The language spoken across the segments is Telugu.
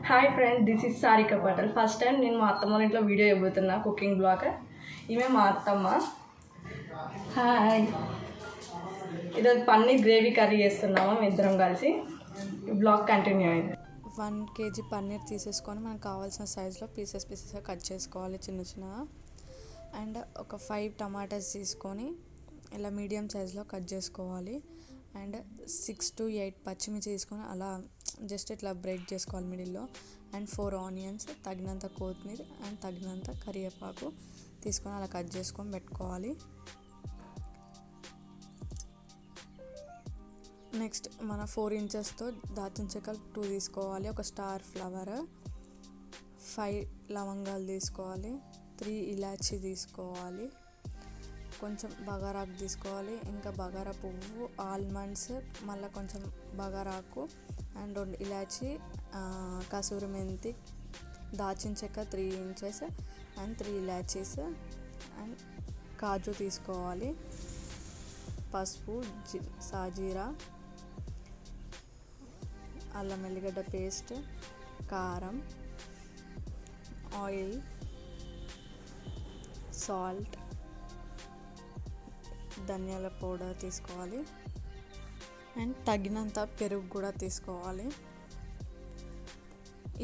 Hi friends, this is Sarika Patel. First time నేను మా అత్తమ్మ ఇంట్లో వీడియో ఇవ్వబోతున్నా, కుకింగ్ బ్లాగ్. ఈమె మా అత్తమ్మ. హాయ్. ఈరోజు పన్నీర్ గ్రేవీ కర్రీ చేస్తున్నాము ఇద్దరం కలిసి. ఈ బ్లాగ్ కంటిన్యూ అయింది. 1 kg పన్నీర్ తీసేసుకొని మనకు కావాల్సిన సైజులో పీసెస్గా కట్ చేసుకోవాలి చిన్న చిన్నగా. అండ్ ఒక 5 టమాటాస్ తీసుకొని ఇలా మీడియం సైజులో కట్ చేసుకోవాలి. అండ్ 6 to 8 పచ్చిమిర్చి తీసుకొని అలా జస్ట్ ఇట్లా బ్రేక్ చేసుకోవాలి మిడిల్లో. అండ్ 4 ఆనియన్స్, తగినంత కొత్తిమీర అండ్ తగినంత కరివేపాకు తీసుకొని అలా కట్ చేసుకొని పెట్టుకోవాలి. నెక్స్ట్ మన 4 ఇంచెస్తో దాల్చిన చెక్కలు 2 తీసుకోవాలి. ఒక స్టార్ ఫ్లవర్, 5 లవంగాలు తీసుకోవాలి, 3 ఇలాచీ తీసుకోవాలి, కొంచెం బగారాకు తీసుకోవాలి, ఇంకా బగారా పువ్వు, ఆల్మండ్స్, మళ్ళీ కొంచెం బగారాకు అండ్ 2 ఇలాచీ, కసూరి మెంతి, దాల్చిన చెక్క 3 inches అండ్ 3 ఇలాచీస్ అండ్ కాజు తీసుకోవాలి. పసుపు, సాజీరా, అల్లం వెల్లిగడ్డ పేస్ట్, కారం, ఆయిల్, సాల్ట్, ధనియాల పౌడర్ తీసుకోవాలి అండ్ తగినంత పెరుగు కూడా తీసుకోవాలి.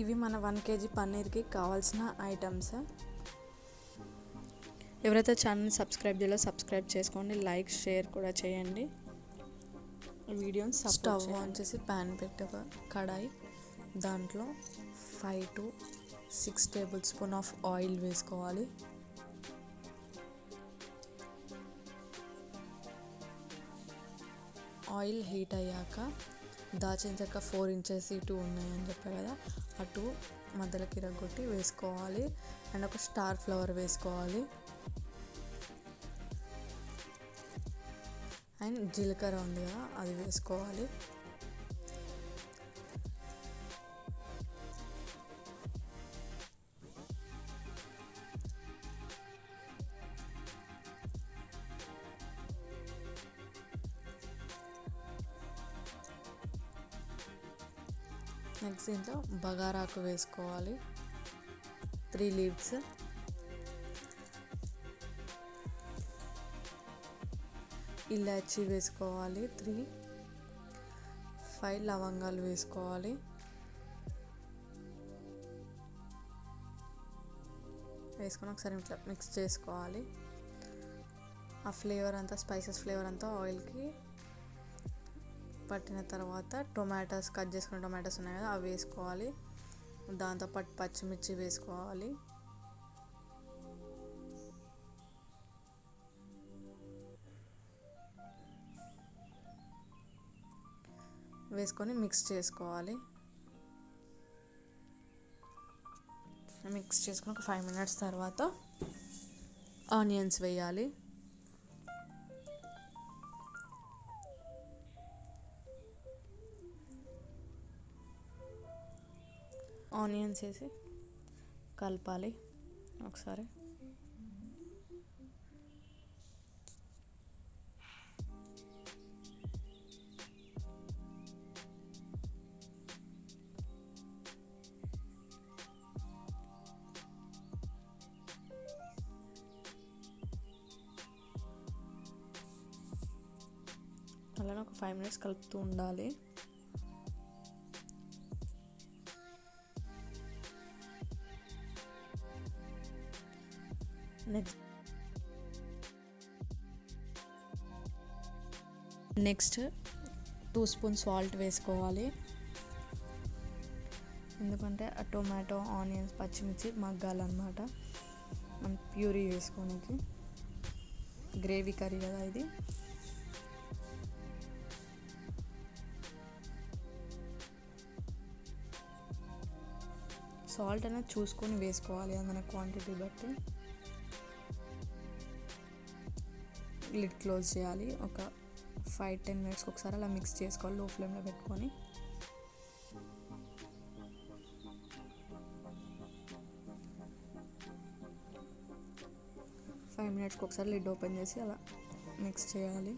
ఇవి మన 1 kg పన్నీర్కి కావాల్సిన ఐటమ్స్. ఎవరైతే ఛానల్ని సబ్స్క్రైబ్ చేయాలో సబ్స్క్రైబ్ చేసుకోండి, లైక్ షేర్ కూడా చేయండి. వీడియోని స్టవ్ ఆన్ చేసి ప్యాన్ పెట్టి ఒక కడాయి, దాంట్లో 5 to 6 tablespoons ఆఫ్ ఆయిల్ వేసుకోవాలి. ఆయిల్ హీట్ అయ్యాక దాల్చిన చెక్క 4 inches ఇటు ఉన్నాయని చెప్పారు కదా, అటు మధ్యలోకి ఇరగొట్టి వేసుకోవాలి. అండ్ ఒక స్టార్ ఫ్లవర్ వేసుకోవాలి. అండ్ జీలకర్ర ఉంది కదా, అది వేసుకోవాలి. నెక్స్ట్ దీంట్లో బగారాకు వేసుకోవాలి, 3 leaves, ఇలాచీ వేసుకోవాలి 3, 5 లవంగాలు వేసుకోవాలి. వేసుకొని ఒకసారి ఇట్లా మిక్స్ చేసుకోవాలి. ఆ ఫ్లేవర్ అంతా, స్పైసెస్ ఫ్లేవర్ అంతా ఆయిల్కి పట్టిన తర్వాత టొమాటోస్, కట్ చేసుకున్న టొమాటోస్ ఉన్నాయి కదా, అవి వేసుకోవాలి. దాంతోపాటు పచ్చిమిర్చి వేసుకోవాలి. వేసుకొని మిక్స్ చేసుకోవాలి. మిక్స్ చేసుకొని ఒక 5 minutes తర్వాత ఆనియన్స్ వేయాలి. ఆనియన్స్ వేసి కలపాలి ఒకసారి. అలానే ఒక 5 minutes కలుపుతూ ఉండాలి. నెక్స్ట్ 2 spoons సాల్ట్ వేసుకోవాలి. ఎందుకంటే ఆ టొమాటో, ఆనియన్స్, పచ్చిమిర్చి మగ్గాలన్నమాట. మనం ప్యూరీ వేసుకోనికి, గ్రేవీ కర్రీ కదా ఇది. సాల్ట్ అనేది చూసుకొని వేసుకోవాలి, అది మన క్వాంటిటీ బట్టి. లిడ్ క్లోజ్ చేయాలి. ఒక 5-10 minutes ఒకసారి అలా మిక్స్ చేసుకోవాలి, లో ఫ్లేమ్లో పెట్టుకొని. ఫైవ్ మినిట్స్కి ఒకసారి లిడ్ ఓపెన్ చేసి అలా మిక్స్ చేయాలి.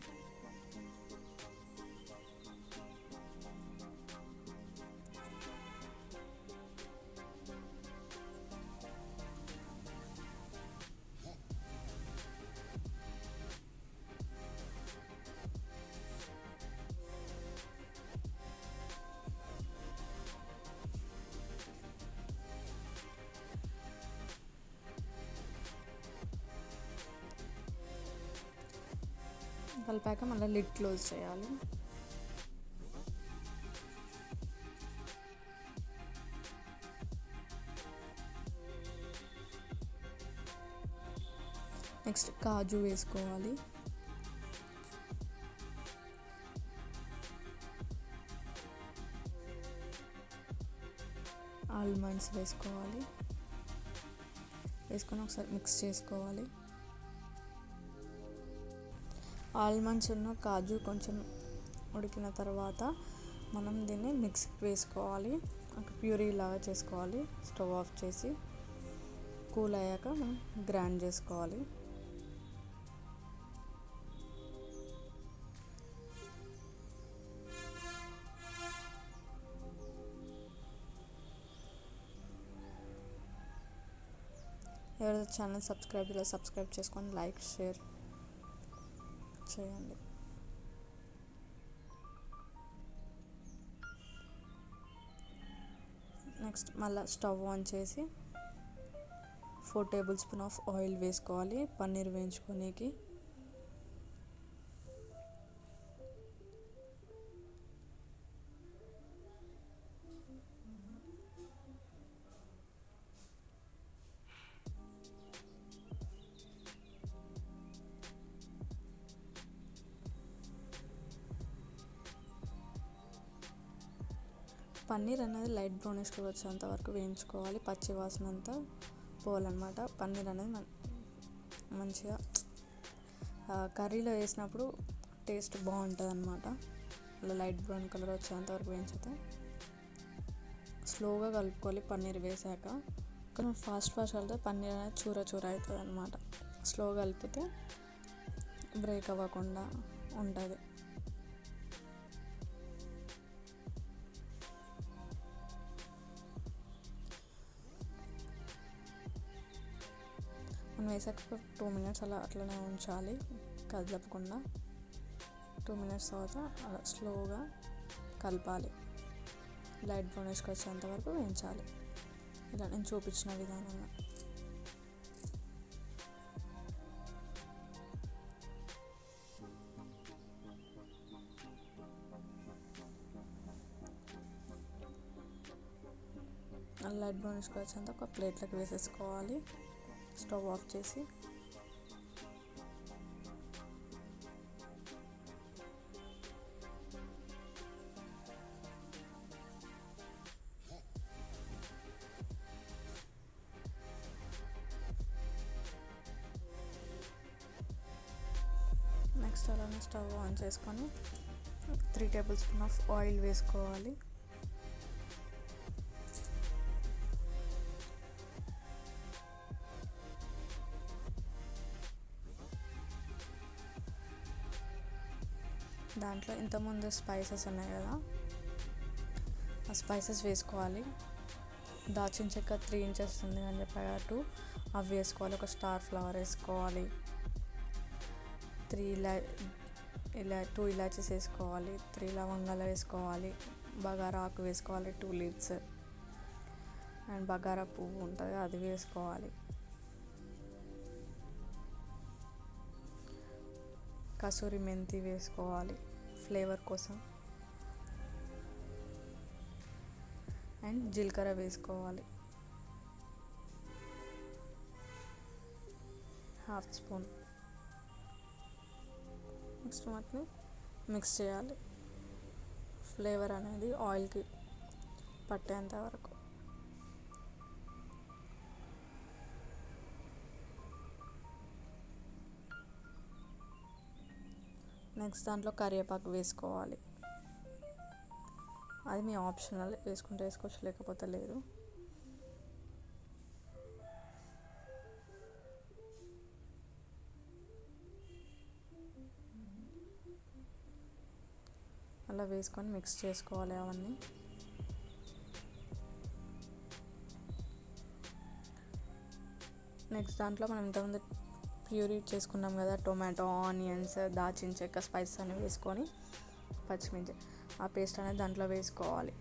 కలిపాక మళ్ళీ లిడ్ క్లోజ్ చేయాలి. నెక్స్ట్ కాజు వేసుకోవాలి. ఆల్మండ్స్ వేసుకోవాలి. వేసుకొని ఒకసారి మిక్స్ చేసుకోవాలి. ఆల్మండ్స్ ఉన్న కాజు కొంచెం ఉడికిన తర్వాత మనం దీన్ని మిక్సీకి వేసుకోవాలి. ఒక ప్యూరీ లాగా చేసుకోవాలి. స్టవ్ ఆఫ్ చేసి కూల్ అయ్యాక మనం గ్రైండ్ చేసుకోవాలి. ఎవరైతే ఛానల్ సబ్స్క్రైబ్ చేసుకొని లైక్ షేర్ చేయండి. నెక్స్ట్ మళ్ళీ స్టవ్ ఆన్ చేసి 4 టేబుల్ స్పూన్ ఆఫ్ ఆయిల్ వేసుకోవాలి పన్నీర్ వేయించుకోనికి. పన్నీర్ అనేది లైట్ బ్రౌనిష్గా వచ్చేంత వరకు వేయించుకోవాలి. పచ్చి వాసన అంతా పోవాలన్నమాట. పన్నీర్ అనేది మంచిగా కర్రీలో వేసినప్పుడు టేస్ట్ బాగుంటుంది అన్నమాట. అలా లైట్ బ్రౌన్ కలర్ వచ్చేంత వరకు వేయించితే స్లోగా కలుపుకోవాలి. పన్నీర్ వేసాక కొంచెం ఫాస్ట్ వెళ్తే పన్నీర్ అనేది చూర అవుతుంది అన్నమాట. స్లో కలిపితే బ్రేక్ అవ్వకుండా ఉంటుంది. మనం వేసాక 2 మినిట్స్ అట్లనే ఉంచాలి కదలకుండా. 2 మినిట్స్ తర్వాత అలా స్లోగా కలపాలి. లైట్ బ్రౌనిష్కి వచ్చేంత వరకు వేయించాలి. ఇలా నేను చూపించిన విధానంగా. లైట్ బ్రౌనిష్కి వచ్చేంత ఒక ప్లేట్లోకి వేసేసుకోవాలి. స్టవ్ ఆఫ్ చేసి నెక్స్ట్ అలానే స్టవ్ ఆన్ చేసుకొని 3 టేబుల్ స్పూన్ ఆఫ్ ఆయిల్ వేసుకోవాలి. దాంట్లో ఇంతకుముందు స్పైసెస్ ఉన్నాయి కదా, ఆ స్పైసెస్ వేసుకోవాలి. దాల్చిన చెక్క 3 ఇంచెస్ ఉంది అని చెప్పాగా 2 అవి వేసుకోవాలి. ఒక స్టార్ ఫ్లవర్ వేసుకోవాలి. 2 ఇలాచీస్ వేసుకోవాలి. 3 లవంగాలు వేసుకోవాలి. బగారా ఆకు వేసుకోవాలి. 2 లీవ్స్ అండ్ బగారా పువ్వు ఉంటుంది అది వేసుకోవాలి. కసూరి మెంతి వేసుకోవాలి ఫ్లేవర్ కోసం. అండ్ జీలకర్ర వేసుకోవాలి 1/2 స్పూన్. నెక్స్ట్ వాటిని మిక్స్ చేయాలి. ఫ్లేవర్ అనేది ఆయిల్కి పట్టేంత వరకు. నెక్స్ట్ దాంట్లో కరివేపాకు వేసుకోవాలి. అది మీ ఆప్షనల్, వేసుకుంటే వేసుకోవచ్చు లేకపోతే లేదు. అలా వేసుకొని మిక్స్ చేసుకోవాలి అవన్నీ. నెక్స్ట్ దాంట్లో మనం ఇంతకుముందు ప్యూరీ చేసుకున్నాం కదా, టొమాటో, ఆనియన్స్, దాల్చిన చెక్క, స్పైసెస్ అన్ని వేసుకొని పచ్చిమిర్చి ఆ పేస్ట్ అనేది దాంట్లో వేసుకోవాలి.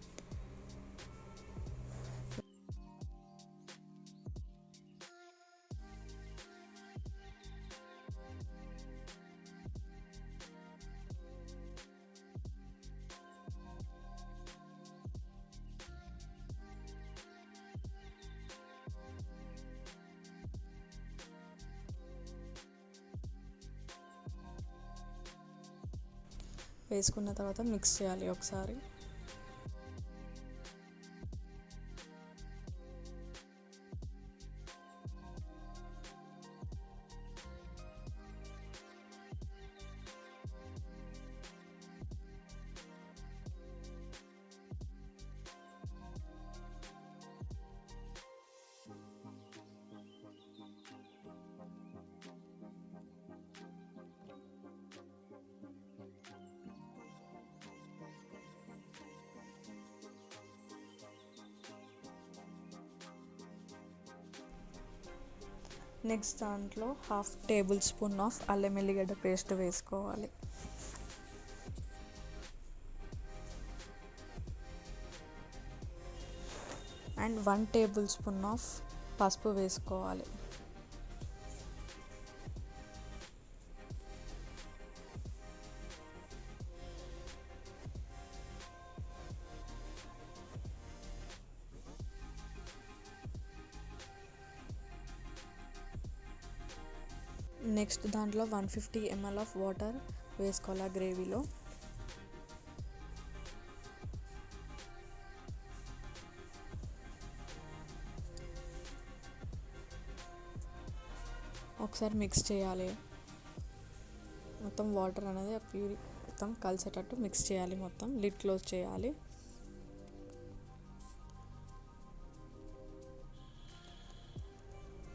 వేసుకున్న తర్వాత మిక్స్ చేయాలి ఒకసారి. నెక్స్ట్ దాంట్లో 1/2 టేబుల్ స్పూన్ ఆఫ్ అల్లం ఎల్లిగడ్డ పేస్ట్ వేసుకోవాలి. అండ్ 1 టేబుల్ స్పూన్ ఆఫ్ పసుపు వేసుకోవాలి. నెక్స్ట్ దాంట్లో 150 ml ఆఫ్ వాటర్ వేసుకోవాలి ఆ గ్రేవీలో. ఒకసారి మిక్స్ చేయాలి. మొత్తం వాటర్ అనేది ఆ ప్యూరీ మొత్తం కలిసేటట్టు మిక్స్ చేయాలి. మొత్తం లిడ్ క్లోజ్ చేయాలి.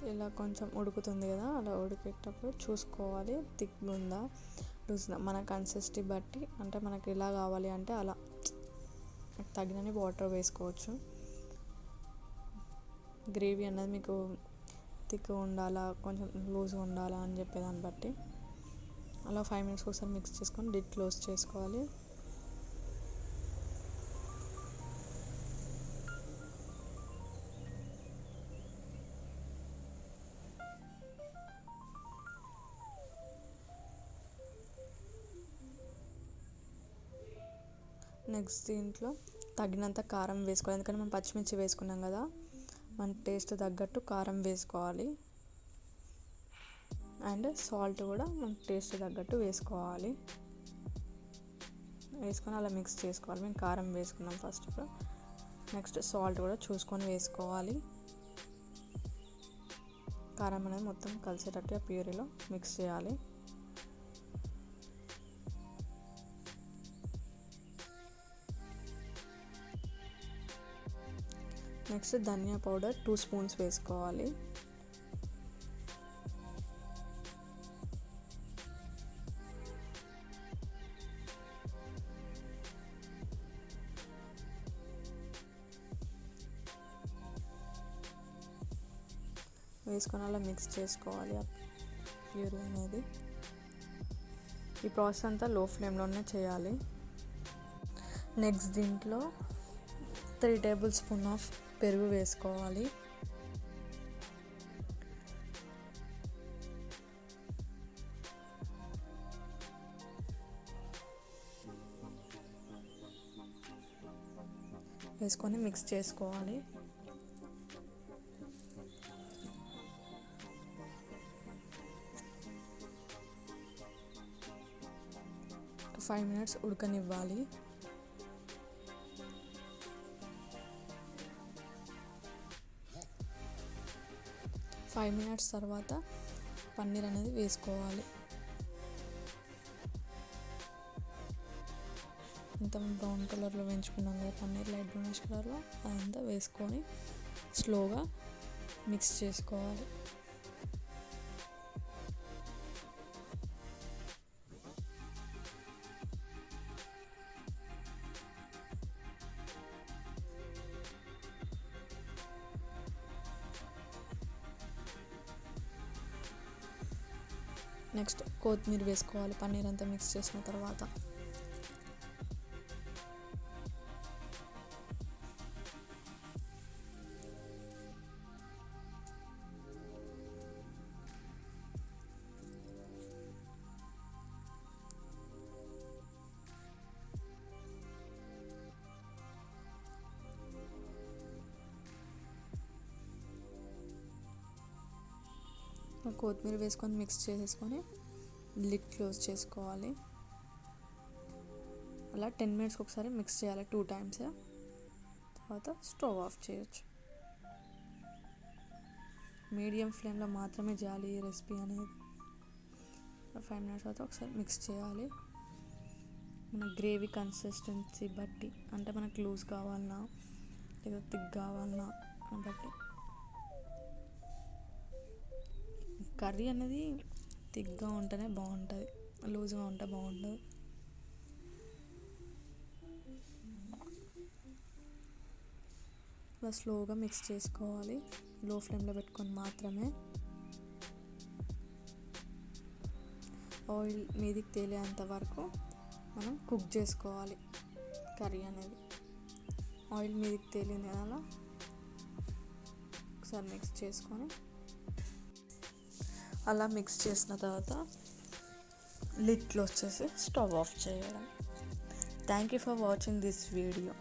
ఇలా కొంచెం ఉడుకుతుంది కదా, అలా ఉడికేటప్పుడు చూసుకోవాలి థిక్గా ఉందా లూజ్గా. మన కన్సిస్టెన్సీ బట్టి, అంటే మనకి ఎలా కావాలి అంటే అలా తగినన్ని వాటర్ వేసుకోవచ్చు. గ్రేవీ అన్నది మీకు థిక్గా ఉండాలా కొంచెం లూజ్గా ఉండాలా అని చెప్పేదాన్ని బట్టి అలా 5 minutes ఒకసారి మిక్స్ చేసుకొని లిడ్ క్లోజ్ చేసుకోవాలి. నెక్స్ట్ దీంట్లో తగినంత కారం వేసుకోవాలి. ఎందుకంటే మనం పచ్చిమిర్చి వేసుకున్నాం కదా, మన టేస్ట్ తగ్గట్టు కారం వేసుకోవాలి. అండ్ సాల్ట్ కూడా మన టేస్ట్ తగ్గట్టు వేసుకోవాలి. వేసుకొని అలా మిక్స్ చేసుకోవాలి. మేము కారం వేసుకున్నాం ఫస్ట్. నెక్స్ట్ సాల్ట్ కూడా చూసుకొని వేసుకోవాలి. కారం అనేది మొత్తం కలిసేటట్టు ఆ ప్యూరీలో మిక్స్ చేయాలి. నెక్స్ట్ ధనియా పౌడర్ 2 స్పూన్స్ వేసుకోవాలి. వేసుకొని అలా మిక్స్ చేసుకోవాలి ఆ ప్యూరీ అనేది. ఈ ప్రాసెస్ అంతా లో ఫ్లేమ్లోనే చేయాలి. నెక్స్ట్ దీంట్లో 3 టేబుల్ స్పూన్ ఆఫ్ పెరుగు వేసుకోవాలి. వేసుకొని మిక్స్ చేసుకోవాలి. ఒక 5 minutes ఉడకనివ్వాలి. ఫైవ్ మినిట్స్ తర్వాత పన్నీర్ అనేది వేసుకోవాలి. అంతా బ్రౌన్ కలర్లో వేయించుకున్నాం కదా పన్నీర్, లైట్ బ్రౌనిష్ కలర్లో, అదంతా వేసుకొని స్లోగా మిక్స్ చేసుకోవాలి. నెక్స్ట్ కొత్తిమీర వేసుకోవాలి పన్నీర్ అంతా మిక్స్ చేసిన తర్వాత. కొత్తిమీర వేసుకొని మిక్స్ చేసేసుకొని లిడ్ క్లోజ్ చేసుకోవాలి. అలా 10 మినిట్స్కి ఒకసారి మిక్స్ చేయాలి 2 టైమ్స్. తర్వాత స్టవ్ ఆఫ్ చేయొచ్చు. మీడియం ఫ్లేమ్లో మాత్రమే చేయాలి ఈ రెసిపీ అనేది. 5 మినిట్స్ తర్వాత ఒకసారి మిక్స్ చేయాలి. మన గ్రేవీ కన్సిస్టెన్సీ బట్టి, అంటే మనకు లూజ్ కావాలన్నా లేదా థిక్ కావాలన్నా బట్టి. కర్రీ అనేది థిక్గా ఉంటేనే బాగుంటుంది, లూజ్గా ఉంటే బాగుంటుంది. ఇలా స్లోగా మిక్స్ చేసుకోవాలి, లో ఫ్లేమ్లో పెట్టుకొని మాత్రమే. ఆయిల్ మీదికి తేలేంత వరకు మనం కుక్ చేసుకోవాలి కర్రీ అనేది. ఆయిల్ మీదికి తేలింది అలా ఒకసారి మిక్స్ చేసుకొని, అలా మిక్స్ చేసిన తర్వాత లిడ్ క్లోజ్ చేసి స్టవ్ ఆఫ్ చేయడం. Thank you for watching this video.